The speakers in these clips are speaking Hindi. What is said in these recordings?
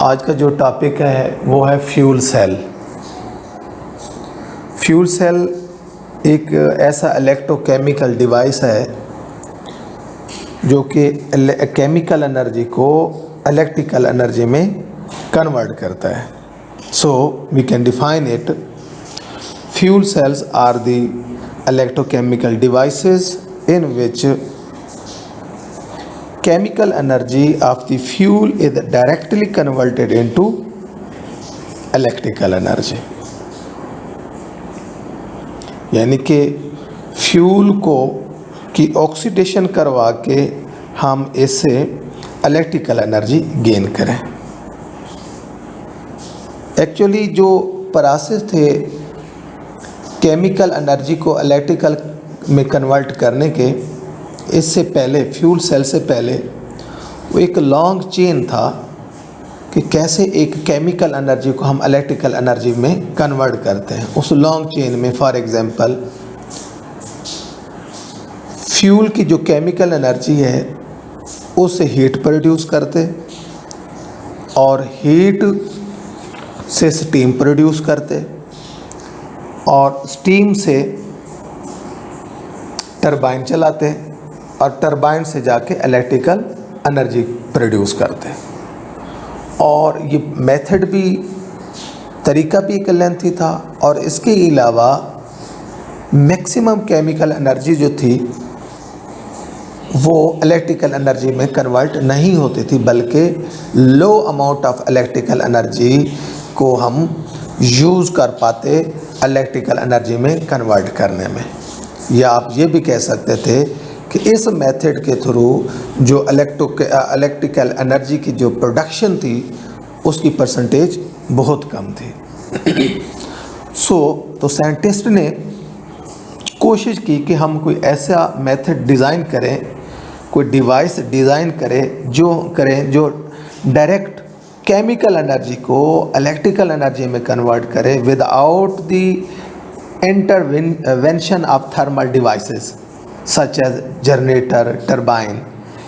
आज का जो टॉपिक है वो है फ्यूल सेल। फ्यूल सेल एक ऐसा इलेक्ट्रोकेमिकल डिवाइस है जो कि केमिकल एनर्जी को इलेक्ट्रिकल एनर्जी में कन्वर्ट करता है। So we can define it, fuel cells are the electrochemical devices in which chemical energy of the fuel is directly converted into electrical energy। यानी कि फ्यूल को की ऑक्सीडेशन करवा के हम इससे इलेक्ट्रिकल एनर्जी गेन करें। एक्चुअली जो प्रोसेस थे केमिकल एनर्जी को इलेक्ट्रिकल में कन्वर्ट करने के, इससे पहले फ्यूल सेल से पहले वो एक लॉन्ग चेन था कि कैसे एक केमिकल एनर्जी को हम इलेक्ट्रिकल एनर्जी में कन्वर्ट करते हैं। उस लॉन्ग चेन में फॉर एग्जांपल फ्यूल की जो केमिकल एनर्जी है उससे हीट प्रोड्यूस करते और हीट से स्टीम प्रोड्यूस करते और स्टीम से टरबाइन चलाते और टरबाइन से जाके इलेक्ट्रिकल एनर्जी प्रोड्यूस करते। और ये मेथड भी, तरीका भी एक लेंथी था और इसके अलावा मैक्सिमम केमिकल एनर्जी जो थी वो इलेक्ट्रिकल एनर्जी में कन्वर्ट नहीं होती थी, बल्कि लो अमाउंट ऑफ इलेक्ट्रिकल एनर्जी को हम यूज़ कर पाते इलेक्ट्रिकल एनर्जी में कन्वर्ट करने में। या आप ये भी कह सकते थे कि इस मेथड के थ्रू जो इलेक्ट्रिकल एनर्जी की जो प्रोडक्शन थी उसकी परसेंटेज बहुत कम थी। तो साइंटिस्ट ने कोशिश की कि हम कोई ऐसा मेथड डिज़ाइन करें, कोई डिवाइस डिज़ाइन करें जो डायरेक्ट केमिकल एनर्जी को इलेक्ट्रिकल एनर्जी में कन्वर्ट करे without the intervention of thermal devices such as generator, turbine.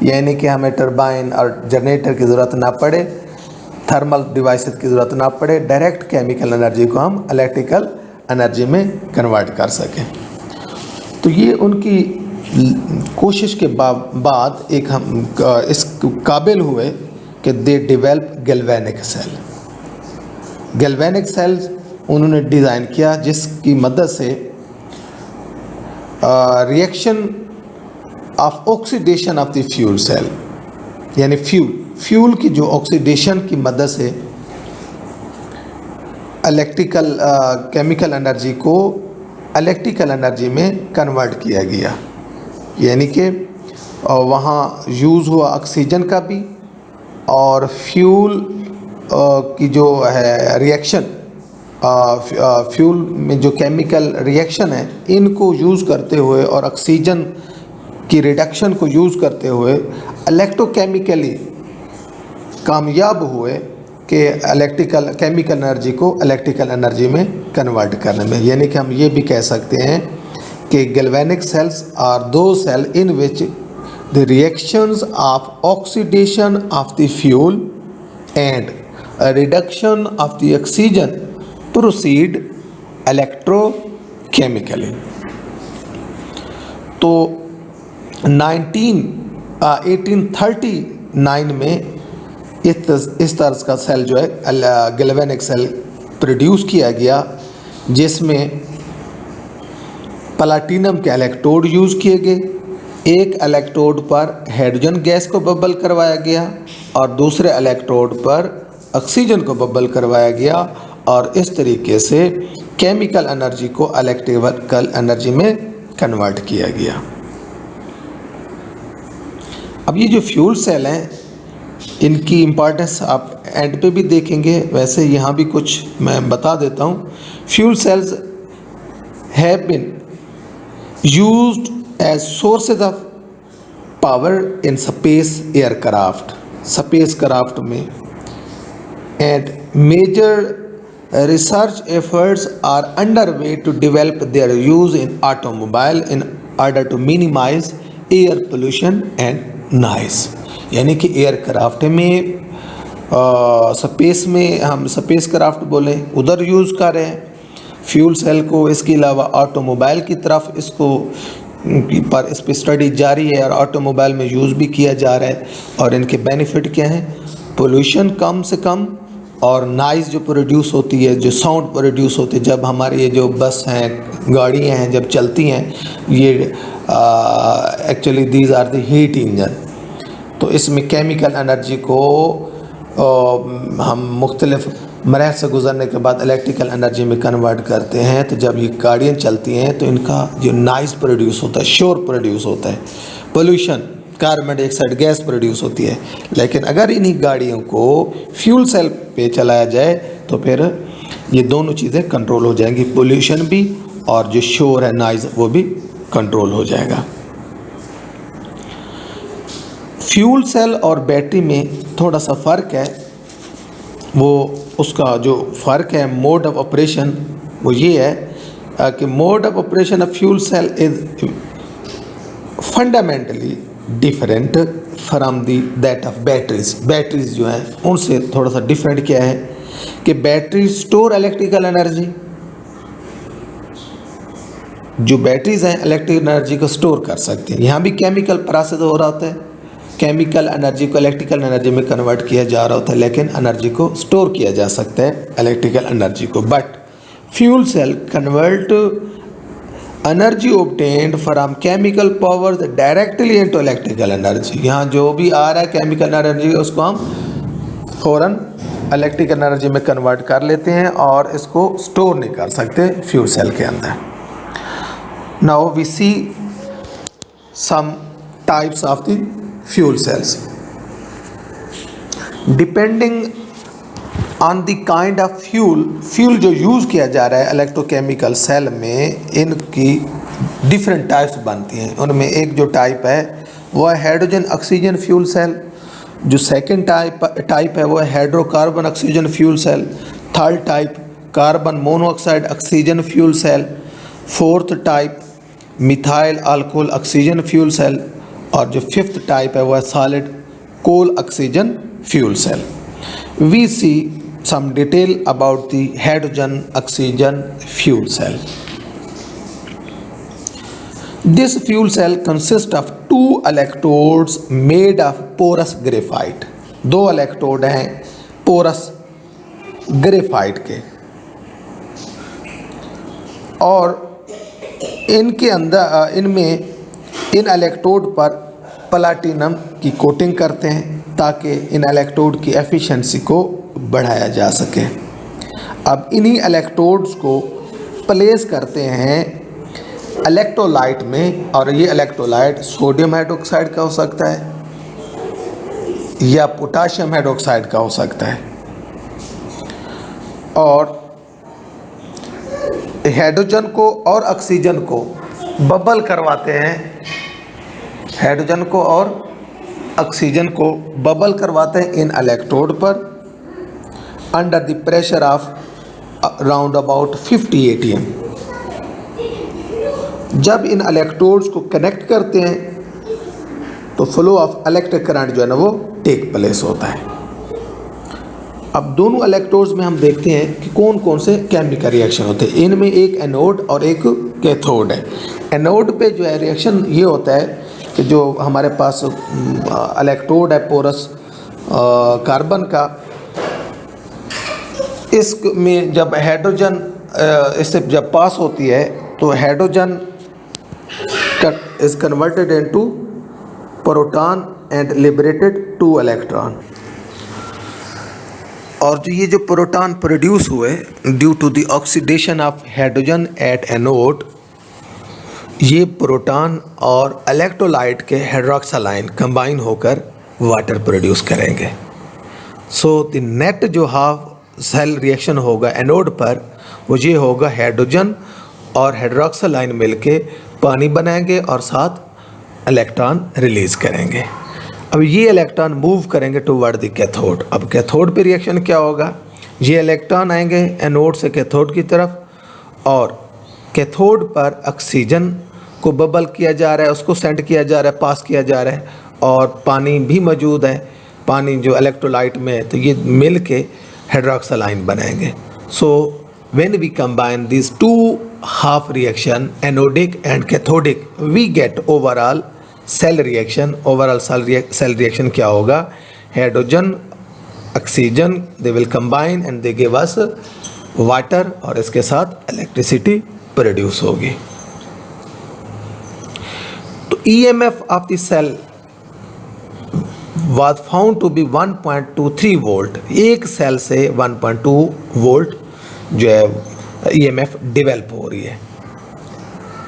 यानी कि हमें टरबाइन और जनरेटर की ज़रूरत ना पड़े, थर्मल डिवाइसेस की ज़रूरत ना पड़े, डायरेक्ट केमिकल एनर्जी को हम इलेक्ट्रिकल एनर्जी में कन्वर्ट कर सकें। तो ये उनकी कोशिश के बाद एक हम इस काबिल हुए कि they develop galvanic cell. Galvanic cells उन्होंने डिज़ाइन किया जिसकी मदद से reaction of oxidation of the fuel cell, यानी फ्यूल की जो ऑक्सीडेशन की मदद से इलेक्ट्रिकल केमिकल एनर्जी को इलेक्ट्रिकल एनर्जी में कन्वर्ट किया गया। यानी कि वहाँ यूज़ हुआ ऑक्सीजन का भी और फ्यूल की जो है रिएक्शन, फ्यूल में जो केमिकल रिएक्शन है इनको यूज़ करते हुए और ऑक्सीजन की रिडक्शन को यूज़ करते हुए इलेक्ट्रोकेमिकली कामयाब हुए कि केमिकल एनर्जी को इलेक्ट्रिकल एनर्जी में कन्वर्ट करने में। यानी कि हम ये भी कह सकते हैं कि गैल्वेनिक सेल्स आर दो cell in which the reactions of oxidation of the fuel and a reduction of the oxygen proceed electrochemically। तो 1839 में इस तरह का सेल जो है गैल्वेनिक सेल प्रोड्यूस किया गया, जिसमें प्लैटिनम के इलेक्ट्रोड यूज़ किए गए। एक इलेक्ट्रोड पर हाइड्रोजन गैस को बबल करवाया गया और दूसरे इलेक्ट्रोड पर ऑक्सीजन को बबल करवाया गया और इस तरीके से केमिकल एनर्जी को इलेक्ट्रिकल एनर्जी में कन्वर्ट किया गया। अब ये जो फ्यूल सेल हैं इनकी इम्पोर्टेंस आप एंड पे भी देखेंगे, वैसे यहाँ भी कुछ मैं बता देता हूँ। Fuel cells have been used as sources of power in spacecraft में, and major research efforts are underway to develop their use in automobile in order to minimize air pollution and noise। यानी कि एयरक्राफ्ट में स्पेस में हम स्पेस क्राफ्ट बोलें उधर यूज़ कर रहे हैं फ्यूल सेल को। इसके अलावा ऑटोमोबाइल की तरफ इसको पर इस पर स्टडी जारी है और ऑटोमोबाइल में यूज़ भी किया जा रहा है। और इनके बेनिफिट क्या हैं? पोल्यूशन कम से कम और नॉइज़ जो प्रोड्यूस होती है, जो साउंड प्रोड्यूस होती है जब हमारे ये जो बस हैं, गाड़ियाँ हैं जब चलती हैं, ये actually these are the heat engine. तो इसमें केमिकल एनर्जी को हम मुख्तलिफ मरहल से गुजरने के बाद इलेक्ट्रिकल एनर्जी में कन्वर्ट करते हैं। तो जब ये गाड़ियाँ चलती हैं तो इनका जो नॉइज़ प्रोड्यूस होता है, शोर प्रोड्यूस होता है, pollution, carbon dioxide gas produce होती है। लेकिन अगर इन्हीं गाड़ियों को फ्यूल सेल पे चलाया जाए तो फिर ये दोनों चीज़ें कंट्रोल हो जाएंगी, पोल्यूशन भी और जो शोर है, नॉइज़, वो भी कंट्रोल हो जाएगा। फ्यूल सेल और बैटरी में थोड़ा सा फ़र्क है। वो उसका जो फ़र्क है मोड ऑफ ऑपरेशन वो ये है कि mode of operation of fuel cell is fundamentally different from the that of batteries. Batteries जो हैं उनसे थोड़ा सा डिफरेंट क्या है कि बैटरी स्टोर इलेक्ट्रिकल एनर्जी, जो बैटरीज हैं इलेक्ट्रिकल एनर्जी को स्टोर कर सकती हैं। यहाँ भी केमिकल प्रोसेस हो रहा होता है, केमिकल एनर्जी को इलेक्ट्रिकल एनर्जी में कन्वर्ट किया जा रहा होता है, लेकिन एनर्जी को स्टोर किया जा सकता है इलेक्ट्रिकल एनर्जी को। But fuel cell convert energy obtained from chemical power directly into electrical energy. यहाँ जो भी आ रहा है केमिकल एनर्जी उसको हम फ़ौरन इलेक्ट्रिकल एनर्जी में कन्वर्ट कर लेते हैं और इसको स्टोर नहीं कर सकते फ्यूल सेल के अंदर। Now we see some types of the fuel cells depending on the kind of fuel जो यूज़ किया जा रहा है इलेक्ट्रोकेमिकल सेल में, इनकी डिफरेंट टाइप्स बनती हैं। उनमें एक जो टाइप है वो है हाइड्रोजन ऑक्सीजन फ्यूल सेल, जो सेकंड टाइप है वो है hydrocarbon oxygen fuel cell, third type carbon monoxide oxygen fuel cell, fourth type methyl alcohol oxygen fuel cell, और जो फिफ्थ टाइप है वो है solid coal oxygen fuel cell. We see some detail about the hydrogen oxygen fuel cell. This fuel cell consists of two electrodes made of porous graphite. दो इलेक्ट्रोड हैं पोरस ग्रेफाइट के, और इनके अंदर इनमें इन इलेक्ट्रोड पर प्लाटिनम की कोटिंग करते हैं ताकि इन इलेक्ट्रोड की एफिशिएंसी को बढ़ाया जा सके। अब इन्हीं इलेक्ट्रोड्स को प्लेस करते हैं इलेक्ट्रोलाइट में, और ये इलेक्ट्रोलाइट सोडियम हाइड्रोक्साइड का हो सकता है या पोटाशियम हाइड्रोक्साइड का हो सकता है। और हाइड्रोजन को और ऑक्सीजन को बबल करवाते हैं, हाइड्रोजन को और ऑक्सीजन को बबल करवाते हैं इन इलेक्ट्रोड पर under the pressure of round about 50 atm। जब इन इलेक्ट्रोड्स को कनेक्ट करते हैं तो फ्लो ऑफ इलेक्ट्रिक करंट जो है ना वो टेक प्लेस होता है। अब दोनों इलेक्ट्रोड्स में हम देखते हैं कि कौन कौन से केमिकल रिएक्शन होते हैं। इनमें एक एनोड और एक कैथोड है। एनोड पे जो है रिएक्शन ये होता है कि जो हमारे पास इलेक्ट्रोड है पोरस कार्बन का, इसमें जब हाइड्रोजन इससे जब पास होती है तो hydrogen is converted into proton and liberated 2 electron. और जो ये जो प्रोटॉन प्रोड्यूस हुए due to the oxidation of hydrogen at anode, ये प्रोटॉन और इलेक्ट्रोलाइट के हाइड्रोक्साइड आयन कंबाइन होकर वाटर प्रोड्यूस करेंगे। सो द नेट जो हाफ सेल रिएक्शन होगा एनोड पर वो ये होगा हाइड्रोजन और हाइड्रोक्साइड आयन मिलके पानी बनाएंगे और साथ इलेक्ट्रॉन रिलीज़ करेंगे। अब ये इलेक्ट्रॉन मूव करेंगे टुवर्ड द कैथोड। अब कैथोड पे रिएक्शन क्या होगा, ये इलेक्ट्रॉन आएंगे एनोड से कैथोड की तरफ, और कैथोड पर ऑक्सीजन को बबल किया जा रहा है, उसको सेंड किया जा रहा है, पास किया जा रहा है, और पानी भी मौजूद है। पानी जो इलेक्ट्रोलाइट में है, तो ये मिल के हाइड्रोक्सिल आयन बनाएंगे। So when we combine this two half reaction, anodic and cathodic, we get overall cell reaction. Overall cell reaction क्या होगा? Hydrogen oxygen they will combine and they give us water, और इसके साथ इलेक्ट्रिसिटी प्रोड्यूस होगी। तो EMF of the cell was found to be 1.23 volt. एक सेल से 1.2 वोल्ट जो है EMF डेवलप हो रही है।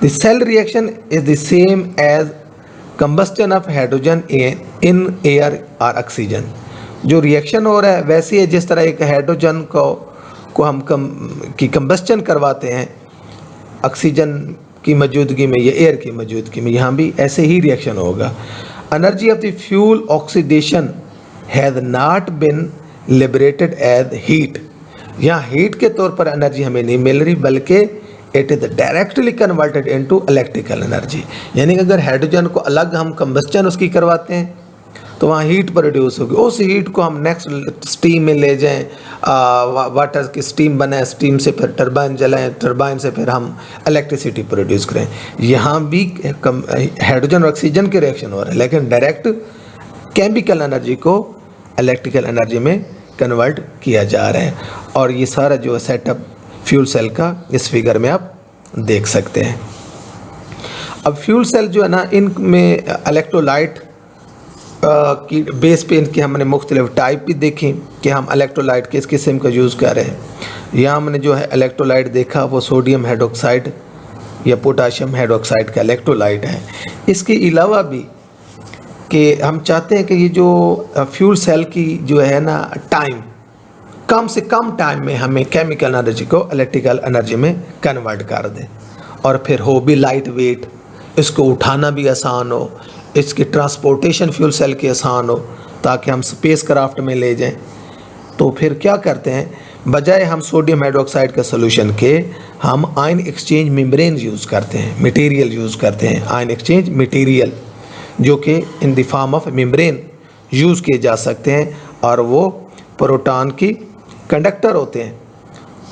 The cell reaction is the same as combustion of hydrogen in air or oxygen। जो रिएक्शन हो रहा है वैसे ही जिस तरह एक हाइड्रोजन को हम कंबस्टन करवाते हैं ऑक्सीजन की मौजूदगी में या एयर की मौजूदगी में, यहाँ भी ऐसे ही रिएक्शन होगा। Energy of the fuel oxidation has not been liberated as heat. यहाँ हीट के तौर पर एनर्जी हमें नहीं मिल रही, बल्कि it is directly converted into electrical energy. यानी कि अगर हाइड्रोजन को अलग हम कंबस्टन उसकी करवाते हैं तो वहाँ हीट प्रोड्यूस होगी। उस हीट को हम नेक्स्ट स्टीम में ले जाएं, वाटर की स्टीम बनाएं, स्टीम से फिर टरबाइन जलाएं, टरबाइन से फिर हम इलेक्ट्रिसिटी प्रोड्यूस करें। यहाँ भी हाइड्रोजन और ऑक्सीजन के रिएक्शन हो रहे हैं, लेकिन डायरेक्ट केमिकल एनर्जी को इलेक्ट्रिकल एनर्जी में कन्वर्ट किया जा रहा है। और ये सारा जो है सेटअप फ्यूल सेल का इस फिगर में आप देख सकते हैं। अब फ्यूल सेल जो है ना, इनमें इलेक्ट्रोलाइट की बेस पे इनकी हमने मुख्तलिफ टाइप भी देखी कि हम इलेक्ट्रोलाइट किस किस्म का यूज़ कर रहे हैं। यहाँ हमने जो है इलेक्ट्रोलाइट देखा वो सोडियम हाइड्रोक्साइड या पोटाशियम हाइड्रोक्साइड का इलेक्ट्रोलाइट है। इसके अलावा भी कि हम चाहते हैं कि ये जो फ्यूल सेल की जो है ना टाइम, कम से कम टाइम में हमें केमिकल एनर्जी को इलेक्ट्रिकल एनर्जी में कन्वर्ट कर दें, और फिर हो भी लाइट वेट, इसको उठाना भी आसान हो, इसकी ट्रांसपोर्टेशन फ्यूल सेल की आसान हो, ताकि हम स्पेस क्राफ्ट में ले जाएं। तो फिर क्या करते हैं, बजाय हम सोडियम हाइड्रोक्साइड का सोल्यूशन के हम आयन एक्सचेंज मेम्ब्रेन यूज़ करते हैं, मटेरियल यूज़ करते हैं, आयन एक्सचेंज मटेरियल, जो कि in the form of membrane use किए जा सकते हैं। और वो प्रोटॉन की कंडक्टर होते हैं,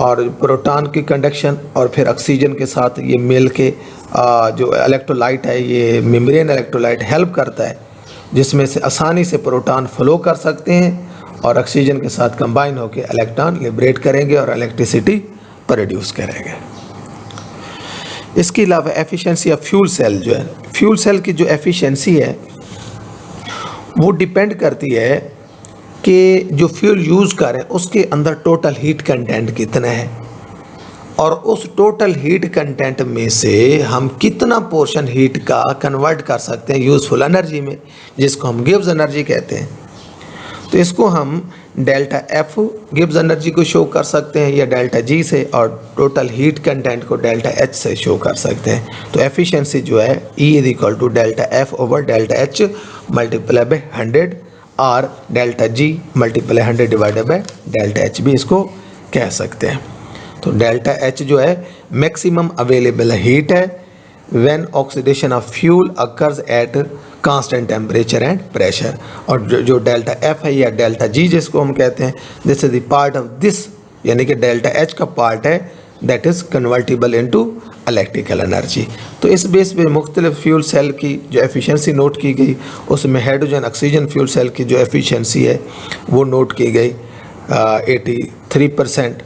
और प्रोटॉन की कंडक्शन और फिर ऑक्सीजन के साथ ये मिल के जो इलेक्ट्रोलाइट है, ये मेम्ब्रेन इलेक्ट्रोलाइट हेल्प करता है, जिसमें से आसानी से प्रोटॉन फ्लो कर सकते हैं और ऑक्सीजन के साथ कंबाइन होकर इलेक्ट्रॉन लिबरेट करेंगे और इलेक्ट्रिसिटी प्रोड्यूस करेंगे। इसके अलावा एफिशिएंसी ऑफ फ्यूल सेल जो है, फ्यूल सेल की जो एफिशिएंसी है वो डिपेंड करती है कि जो फ्यूल यूज़ करें उसके अंदर टोटल हीट कंटेंट कितना है, और उस टोटल हीट कंटेंट में से हम कितना पोर्शन हीट का कन्वर्ट कर सकते हैं यूज़फुल एनर्जी में, जिसको हम गिब्स एनर्जी कहते हैं। तो इसको हम डेल्टा एफ गिब्स एनर्जी को शो कर सकते हैं, या डेल्टा जी से, और टोटल हीट कंटेंट को डेल्टा एच से शो कर सकते हैं। तो एफिशिएंसी जो है E is equal to delta F over delta H multiply by 100, और delta G multiply 100 divided by delta H भी इसको कह सकते हैं। तो डेल्टा एच जो है मैक्सिमम अवेलेबल हीट है when oxidation of fuel occurs at constant temperature and pressure, और जो डेल्टा एफ है या डेल्टा जी जिसको हम कहते हैं, this is the part of this, यानी कि डेल्टा एच का पार्ट है that is convertible into electrical energy. तो इस बेस पे मुख्तलिफ फ्यूल सेल की जो एफिशिएंसी नोट की गई, उसमें हाइड्रोजन ऑक्सीजन फ्यूल सेल की जो एफिशिएंसी है वो नोट की गई 83%,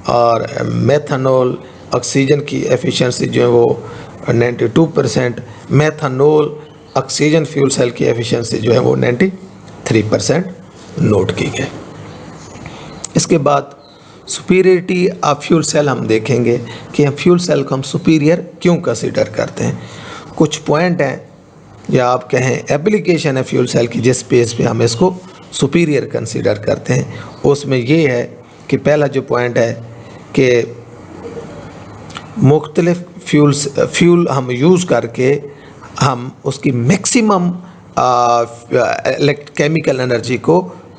और मेथनॉल ऑक्सीजन की एफिशिएंसी जो है वो 92%, मेथनॉल ऑक्सीजन फ्यूल सेल की एफिशिएंसी जो है वो 93% नोट की गई। इसके बाद सुपीरियरिटी ऑफ फ्यूल सेल हम देखेंगे कि हम फ्यूल सेल को हम सुपीरियर क्यों कंसीडर करते हैं। कुछ पॉइंट हैं या आप कहें एप्लीकेशन है फ्यूल सेल की जिस बेस पे हम इसको सुपीरियर कंसीडर करते हैं। उसमें ये है कि पहला जो पॉइंट है कि मुख्तलिफ फ्यूल हम यूज़ करके हम उसकी मैक्सिमम केमिकल एनर्जी को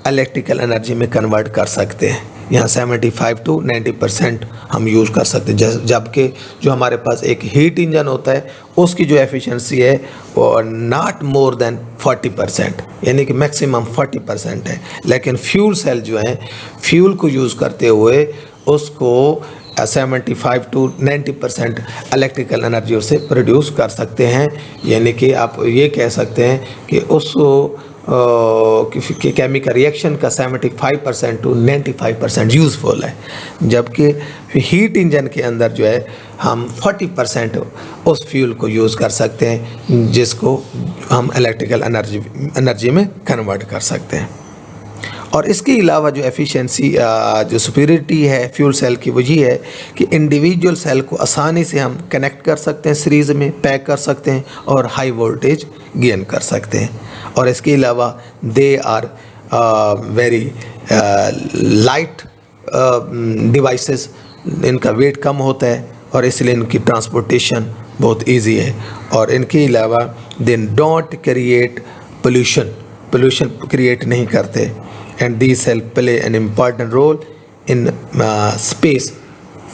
इलेक्ट्रिकल एनर्जी में कन्वर्ट कर सकते हैं। यहाँ 75 to 90% हम यूज़ कर सकते हैं। जबकि जो हमारे पास एक हीट इंजन होता है उसकी जो एफिशिएंसी है वो नॉट मोर देन 40%, यानी कि मैक्सिमम 40% है। लेकिन फ्यूल सेल जो है, फ्यूल को यूज़ करते हुए उसको 75 to 90% इलेक्ट्रिकल एनर्जी उससे प्रोड्यूस कर सकते हैं। यानी कि आप ये कह सकते हैं कि उस केमिकल रिएक्शन का 75% to 95% यूज़फुल है, जबकि हीट इंजन के अंदर जो है हम 40% उस फ्यूल को यूज़ कर सकते हैं जिसको हम इलेक्ट्रिकल एनर्जी में कन्वर्ट कर सकते हैं। और इसके अलावा जो एफिशिएंसी जो सुपीरियरिटी है फ्यूल सेल की वो ये है कि इंडिविजुअल सेल को आसानी से हम कनेक्ट कर सकते हैं, सीरीज़ में पैक कर सकते हैं और हाई वोल्टेज गेन कर सकते हैं। और इसके अलावा they are very light devices, इनका वेट कम होता है और इसलिए इनकी ट्रांसपोर्टेशन बहुत इजी है। और इनके अलावा they don't create pollution create नहीं करते। And these cell play an important role in space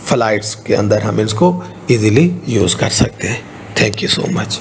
flights के अंदर हम इसको easily यूज़ कर सकते हैं। Thank you so much.